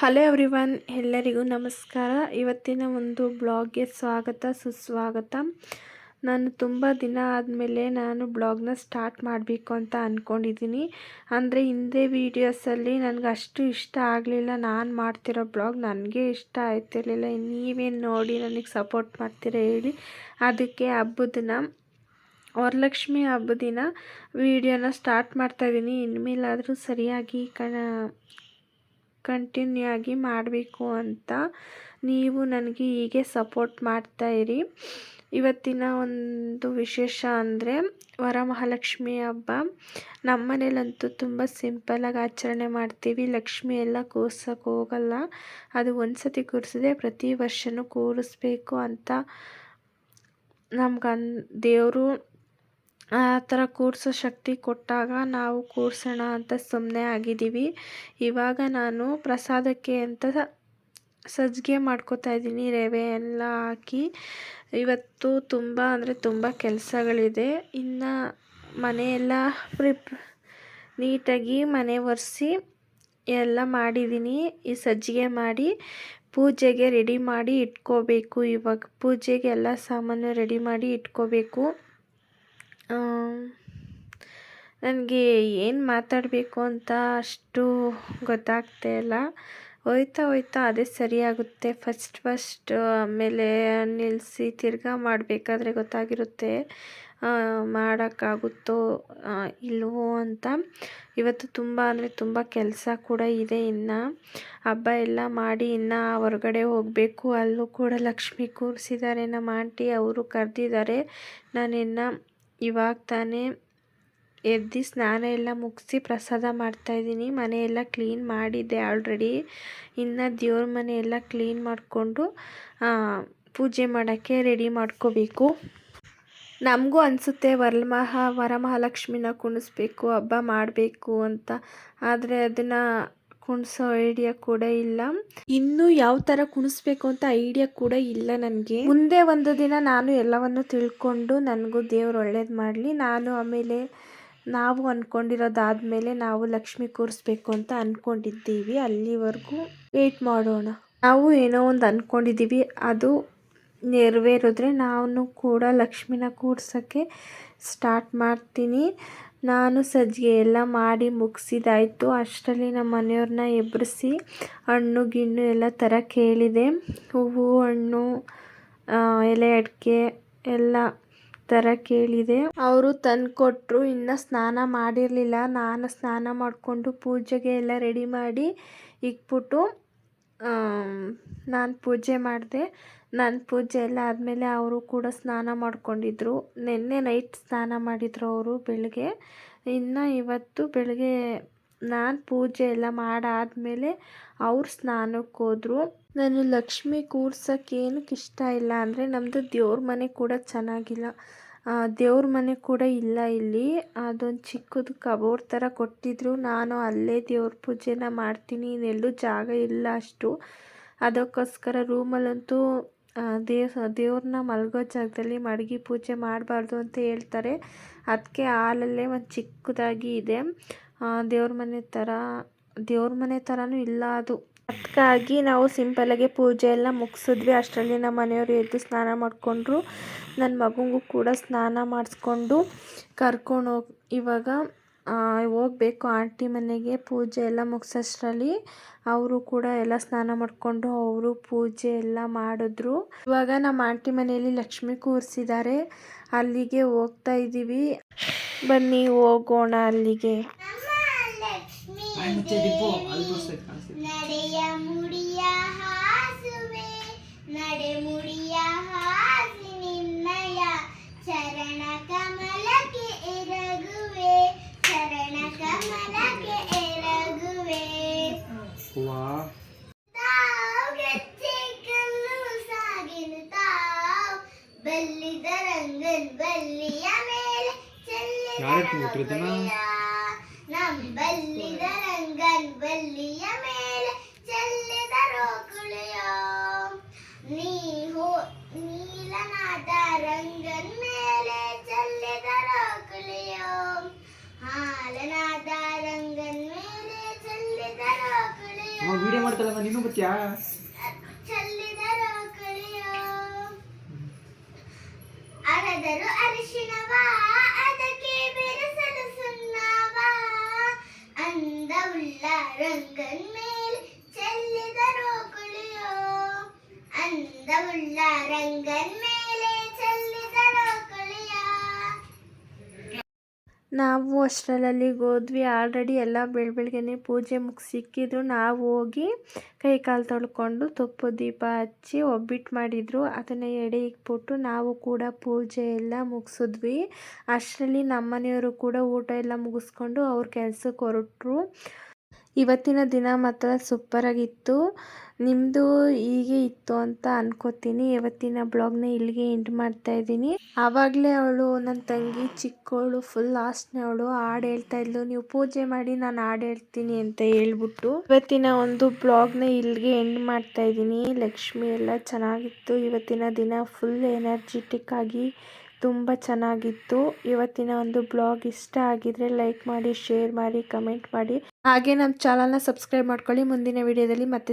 Hello everyone, ಎಲ್ಲರಿಗೂ ನಮಸ್ಕಾರ. ಇವತ್ತಿನ ಒಂದು ಬ್ಲಾಗ್ಗೆ ಸ್ವಾಗತ ಸುಸ್ವಾಗತ. ನಾನು ತುಂಬ ದಿನ ಆದಮೇಲೆ ಬ್ಲಾಗ್ನ ಸ್ಟಾರ್ಟ್ ಮಾಡಬೇಕು ಅಂತ ಅಂದ್ಕೊಂಡಿದ್ದೀನಿ. ಅಂದರೆ ಹಿಂದೆ ವೀಡಿಯೋಸಲ್ಲಿ ನನಗೆ ಅಷ್ಟು ಇಷ್ಟ ಆಗಲಿಲ್ಲ. ನಾನು ಮಾಡ್ತಿರೋ ಬ್ಲಾಗ್ ನನಗೆ ಇಷ್ಟ ಆಯ್ತಿರಲಿಲ್ಲ. ನೀವೇನು ನೋಡಿ ನನಗೆ ಸಪೋರ್ಟ್ ಮಾಡ್ತೀರಾ ಹೇಳಿ. ಅದಕ್ಕೆ ವರಲಕ್ಷ್ಮಿ ಹಬ್ಬದ ದಿನ ವೀಡಿಯೋನ ಸ್ಟಾರ್ಟ್ ಮಾಡ್ತಾಯಿದ್ದೀನಿ. ಇನ್ಮೇಲಾದರೂ ಸರಿಯಾಗಿ ಕಂಟಿನ್ಯೂ ಆಗಿ ಮಾಡಬೇಕು ಅಂತ ನೀವು ನನಗೆ ಹೀಗೆ ಸಪೋರ್ಟ್ ಮಾಡ್ತಾಯಿರಿ. ಇವತ್ತಿನ ಒಂದು ವಿಶೇಷ ಅಂದರೆ ವರಮಹಾಲಕ್ಷ್ಮಿ ಹಬ್ಬ. ನಮ್ಮ ಮನೇಲಂತೂ ತುಂಬ ಸಿಂಪಲ್ಲಾಗಿ ಆಚರಣೆ ಮಾಡ್ತೀವಿ. ಲಕ್ಷ್ಮಿ ಎಲ್ಲ ಕೂರ್ಸೋಕೆ ಹೋಗಲ್ಲ. ಅದು ಒಂದು ಸತಿ ಕೂರಿಸಿದ್ರೆ ಪ್ರತಿ ವರ್ಷವೂ ಕೂರಿಸ್ಬೇಕು ಅಂತ ನಮ್ಗೆ ದೇವರು ಆ ಥರ ಕೂರಿಸೋ ಶಕ್ತಿ ಕೊಟ್ಟಾಗ ನಾವು ಕೂರಿಸೋಣ ಅಂತ ಸುಮ್ಮನೆ ಆಗಿದ್ದೀವಿ. ಇವಾಗ ನಾನು ಪ್ರಸಾದಕ್ಕೆ ಅಂತ ಸಜ್ಜಿಗೆ ಮಾಡ್ಕೋತಾ ಇದ್ದೀನಿ, ರವೆ ಎಲ್ಲ ಹಾಕಿ. ಇವತ್ತು ತುಂಬ ಅಂದರೆ ತುಂಬ ಕೆಲಸಗಳಿದೆ. ಇನ್ನು ಮನೆಯೆಲ್ಲ ನೀಟಾಗಿ ಮನೆ ಒರೆಸಿ ಎಲ್ಲ ಮಾಡಿದ್ದೀನಿ. ಈ ಸಜ್ಜಿಗೆ ಮಾಡಿ ಪೂಜೆಗೆ ರೆಡಿ ಮಾಡಿ ಇಟ್ಕೋಬೇಕು. ಇವಾಗ ಪೂಜೆಗೆ ಎಲ್ಲ ಸಾಮಾನು ರೆಡಿ ಮಾಡಿ ಇಟ್ಕೋಬೇಕು. ನನಗೆ ಏನು ಮಾತಾಡಬೇಕು ಅಂತ ಅಷ್ಟು ಗೊತ್ತಾಗ್ತಾ ಇಲ್ಲ. ಹೋಯ್ತಾ ಅದೇ ಸರಿಯಾಗುತ್ತೆ. ಫಸ್ಟ್ ಆಮೇಲೆ ನಿಲ್ಲಿಸಿ ತಿರ್ಗಾ ಮಾಡಬೇಕಾದ್ರೆ ಗೊತ್ತಾಗಿರುತ್ತೆ ಮಾಡೋಕ್ಕಾಗುತ್ತೋ ಇಲ್ವೋ ಅಂತ. ಇವತ್ತು ತುಂಬ ಅಂದರೆ ತುಂಬ ಕೆಲಸ ಕೂಡ ಇದೆ. ಇನ್ನು ಹಬ್ಬ ಎಲ್ಲ ಮಾಡಿ ಇನ್ನು ಹೊರಗಡೆ ಹೋಗಬೇಕು. ಅಲ್ಲೂ ಕೂಡ ಲಕ್ಷ್ಮಿ ಕೂರಿಸಿದ್ದಾರೆ ನಮ್ಮ ಆಂಟಿ, ಅವರು ಕರೆದಿದ್ದಾರೆ. ನಾನಿನ್ನು ಇವಾಗ ತಾನೇ ಎದ್ದು ಸ್ನಾನ ಎಲ್ಲ ಮುಗಿಸಿ ಪ್ರಸಾದ ಮಾಡ್ತಾಯಿದ್ದೀನಿ. ಮನೆಯೆಲ್ಲ ಕ್ಲೀನ್ ಮಾಡಿದ್ದೆ ಆಲ್ರೆಡಿ. ಇನ್ನು ದೇವ್ರ ಮನೆ ಎಲ್ಲ ಕ್ಲೀನ್ ಮಾಡಿಕೊಂಡು ಪೂಜೆ ಮಾಡೋಕ್ಕೆ ರೆಡಿ ಮಾಡ್ಕೋಬೇಕು. ನಮಗೂ ಅನಿಸುತ್ತೆ ವರಮಹಾಲಕ್ಷ್ಮಿನ ಕುಣಿಸ್ಬೇಕು, ಹಬ್ಬ ಮಾಡಬೇಕು ಅಂತ. ಆದರೆ ಅದನ್ನು ಕುಣಿಸೋ ಐಡಿಯಾ ಕೂಡ ಇಲ್ಲ. ಇನ್ನೂ ಯಾವ ಥರ ಕುಣಿಸ್ಬೇಕು ಅಂತ ಐಡಿಯಾ ಕೂಡ ಇಲ್ಲ ನನಗೆ. ಮುಂದೆ ಒಂದು ದಿನ ನಾನು ಎಲ್ಲವನ್ನು ತಿಳ್ಕೊಂಡು ನನಗೂ ದೇವ್ರು ಒಳ್ಳೇದು ಮಾಡಲಿ. ಆಮೇಲೆ ನಾವು ಅಂದ್ಕೊಂಡಿರೋದಾದಮೇಲೆ ನಾವು ಲಕ್ಷ್ಮಿ ಕೂರಿಸ್ಬೇಕು ಅಂತ ಅಂದ್ಕೊಂಡಿದ್ದೀವಿ. ಅಲ್ಲಿವರೆಗೂ ವೆಯ್ಟ್ ಮಾಡೋಣ. ನಾವು ಏನೋ ಒಂದು ಅಂದ್ಕೊಂಡಿದ್ದೀವಿ, ಅದು ನೆರವೇರಿದ್ರೆ ನಾನು ಕೂಡ ಲಕ್ಷ್ಮಿನ ಕೂರ್ಸೋಕ್ಕೆ ಸ್ಟಾರ್ಟ್ ಮಾಡ್ತೀನಿ. ನಾನು ಸಜ್ಜಿಗೆ ಎಲ್ಲ ಮಾಡಿ ಮುಗಿಸಿದಾಯಿತು. ಅಷ್ಟರಲ್ಲಿ ನಮ್ಮ ಮನೆಯವ್ರನ್ನ ಎಬ್ಬರಿಸಿ ಹಣ್ಣು ಗಿಣ್ಣು ಎಲ್ಲ ತರಕ್ಕೆ ಹೇಳಿದೆ. ಹೂವು, ಹಣ್ಣು, ಎಲೆ ಅಡಿಕೆ ಎಲ್ಲ ತರಕ್ಕೆ ಹೇಳಿದೆ. ಅವರು ತಂದುಕೊಟ್ರು. ಇನ್ನು ಸ್ನಾನ ಮಾಡಿರಲಿಲ್ಲ. ನಾನು ಸ್ನಾನ ಮಾಡಿಕೊಂಡು ಪೂಜೆಗೆ ಎಲ್ಲ ರೆಡಿ ಮಾಡಿ ಇಕ್ಬಿಟ್ಟು ನಾನು ಪೂಜೆ ಮಾಡಿದೆ. ನನ್ನ ಪೂಜೆ ಎಲ್ಲ ಆದಮೇಲೆ ಅವರು ಕೂಡ ಸ್ನಾನ ಮಾಡ್ಕೊಂಡಿದ್ರು. ನಿನ್ನೆ ನೈಟ್ ಸ್ನಾನ ಮಾಡಿದರು ಅವರು ಬೆಳಗ್ಗೆ. ಇನ್ನು ಇವತ್ತು ಬೆಳಗ್ಗೆ ನಾನು ಪೂಜೆ ಎಲ್ಲ ಮಾಡಾದಮೇಲೆ ಅವ್ರು ಸ್ನಾನಕ್ಕೆ ಹೋದರು. ನಾನು ಲಕ್ಷ್ಮಿ ಕೂರ್ಸೋಕ್ಕೆ ಏನಕ್ಕೆ ಇಷ್ಟ ಇಲ್ಲ ಅಂದರೆ ನಮ್ಮದು ದೇವ್ರ ಮನೆ ಕೂಡ ಚೆನ್ನಾಗಿಲ್ಲ. ದೇವ್ರ ಮನೆ ಕೂಡ ಇಲ್ಲ ಇಲ್ಲಿ. ಅದೊಂದು ಚಿಕ್ಕದು ಕಬೋರ್ಡ್ ಥರ ಕೊಟ್ಟಿದ್ರು. ನಾನು ಅಲ್ಲೇ ದೇವ್ರ ಪೂಜೆನ ಮಾಡ್ತೀನಿ. ಇನ್ನೆಲ್ಲೂ ಜಾಗ ಇಲ್ಲ ಅಷ್ಟು. ಅದಕ್ಕೋಸ್ಕರ ರೂಮಲ್ಲಂತೂ ದೇವ್ರನ್ನ ಮಲಗೋ ಜಾಗದಲ್ಲಿ ಮಡಗಿ ಪೂಜೆ ಮಾಡಬಾರ್ದು ಅಂತ ಹೇಳ್ತಾರೆ. ಅದಕ್ಕೆ ಹಾಲಲ್ಲೇ ಒಂದು ಚಿಕ್ಕದಾಗಿ ಇದೆ. ದೇವ್ರ ಮನೆ ಥರನೂ ಇಲ್ಲ ಅದು. ಅದಕ್ಕಾಗಿ ನಾವು ಸಿಂಪಲ್ಲಾಗಿ ಪೂಜೆ ಎಲ್ಲ ಮುಗಿಸಿದ್ವಿ. ಅಷ್ಟರಲ್ಲಿ ನಮ್ಮ ಮನೆಯವರು ಎದ್ದು ಸ್ನಾನ ಮಾಡಿಕೊಂಡ್ರು. ನನ್ನ ಮಗುಂಗೂ ಕೂಡ ಸ್ನಾನ ಮಾಡಿಸ್ಕೊಂಡು ಇವಾಗ ಹೋಗಬೇಕು ಆಂಟಿ ಮನೆಗೆ. ಪೂಜೆ ಎಲ್ಲ ಮುಗಿಸೋಷ್ಟರಲ್ಲಿ ಅವರು ಕೂಡ ಎಲ್ಲ ಸ್ನಾನ ಮಾಡಿಕೊಂಡು ಅವರು ಪೂಜೆ ಎಲ್ಲ ಮಾಡಿದ್ರು. ಇವಾಗ ನಮ್ಮ ಆಂಟಿ ಮನೆಯಲ್ಲಿ ಲಕ್ಷ್ಮಿ ಕೂರಿಸಿದ್ದಾರೆ. ಅಲ್ಲಿಗೆ ಹೋಗ್ತಾ ಇದ್ದೀವಿ. ಬನ್ನಿ ಹೋಗೋಣ ಅಲ್ಲಿಗೆ. ಚರಣ ಕಮಲಕ್ಕೆ ಎರಗುವೆ, ಚರಣ ಕಮಲಕ್ಕೆ ಎರಗುವೆ. ಗೆಚ್ಚೆ ಕಲ್ಲು ಸಾಗಿನು ತಾವ್ ಬಲ್ಲಿದ ರಂಗನ್ ಬಲ್ಲಿಯ ಮೇಲೆ ಚೆಲ್ಲಿದ ನಮ್ ಬಲ್ಲಿದ ರಂಗನ್ ಬಲ್ಲಿಯ ಮೇಲೆ ಚೆಲ್ಲಿದರೋ ಕುಳಿಯೋ. ನೀಲನಾದ ರಂಗನ್ ಮೇಲೆ ಚೆಲ್ಲಿದರೋ ಕುಳಿಯೋ. ಹಾಲನಾದ ರಂಗನ್ ಮೇಲೆ ಚೆಲ್ಲಿದರೋ ಕುಳಿಯೋ. ಮಾತಾಡಮ್ಮ, ನೀನು ಬರ್ತೀಯಾ? ಚೆಲ್ಲಿದರೋ ಕುಳಿಯೋ ಅರೆದರು ಅರಿಶಿಣವ ಅದಕ್ಕೆ ಬೆರೆಸಲು ಸುಣ್ಣವ ಅಂದವುಳ್ಳ ರಂಗನ್ ಮೇಲೆ ಚೆಲ್ಲಿದರೋ ಕುಳಿಯೋ ಅಂದವುಳ್ಳ ರಂಗನ್ ಮೇಲೆ ಚೆಲ್ಲಿದರೋ ಕುಳಿಯೋ. ನಾವು ಅಷ್ಟರಲ್ಲಿ ಹೋದ್ವಿ. ಆಲ್ರೆಡಿ ಎಲ್ಲ ಬೆಳಗ್ಗೆನೆ ಪೂಜೆ ಮುಗಿಸಿಕ್ಕಿದ್ರು. ನಾವು ಹೋಗಿ ಕೈ ಕಾಲು ತೊಳ್ಕೊಂಡು ತುಪ್ಪದ ದೀಪ ಹಚ್ಚಿ ಒಬ್ಬಟ್ಟು ಮಾಡಿದ್ರು, ಅದನ್ನು ಎಡೆ ಇಕ್ಬಿಟ್ಟು ನಾವು ಕೂಡ ಪೂಜೆ ಎಲ್ಲ ಮುಗಿಸಿದ್ವಿ. ಅಷ್ಟರಲ್ಲಿ ನಮ್ಮನೆಯವರು ಕೂಡ ಊಟ ಎಲ್ಲ ಮುಗಿಸ್ಕೊಂಡು ಅವ್ರ ಕೆಲ್ಸಕ್ಕೆ ಹೊರಟ್ರು. ಇವತ್ತಿನ ದಿನ ಮಾತ್ರ ಸೂಪರಾಗಿತ್ತು. ನಿಮ್ಮದು ಹೀಗೆ ಇತ್ತು ಅಂತ ಅನ್ಕೋತೀನಿ. ಇವತ್ತಿನ ಬ್ಲಾಗ್ನ ಇಲ್ಲಿಗೆ ಎಂಡ್ ಮಾಡ್ತಾ ಇದ್ದೀನಿ. ಆವಾಗಲೇ ಅವಳು ನನ್ನ ತಂಗಿ ಚಿಕ್ಕವಳು ಫುಲ್ ಲಾಸ್ಟ್ನೇ ಅವಳು ಹಾಡು ಹೇಳ್ತಾ ಇದ್ಲು, ನೀವು ಪೂಜೆ ಮಾಡಿ ನಾನು ಹಾಡು ಹೇಳ್ತೀನಿ ಅಂತ ಹೇಳ್ಬಿಟ್ಟು. ಇವತ್ತಿನ ಒಂದು ಬ್ಲಾಗ್ನ ಇಲ್ಲಿಗೆ ಎಂಡ್ ಮಾಡ್ತಾ ಇದ್ದೀನಿ. ಲಕ್ಷ್ಮಿ ಎಲ್ಲ ಚೆನ್ನಾಗಿತ್ತು. ಇವತ್ತಿನ ದಿನ ಫುಲ್ ಎನರ್ಜೆಟಿಕ್ ಆಗಿ ತುಂಬ ಚೆನ್ನಾಗಿತ್ತು. ಇವತ್ತಿನ ಒಂದು ಬ್ಲಾಗ್ ಇಷ್ಟ ಆಗಿದ್ರೆ ಲೈಕ್ ಮಾಡಿ, ಶೇರ್ ಮಾಡಿ, ಕಮೆಂಟ್ ಮಾಡಿ, ಹಾಗೆ ನಮ್ಮ ಚಾನಲ್ನ ಸಬ್ಸ್ಕ್ರೈಬ್ ಮಾಡ್ಕೊಳ್ಳಿ. ಮುಂದಿನ ವಿಡಿಯೋದಲ್ಲಿ ಮತ್ತೆ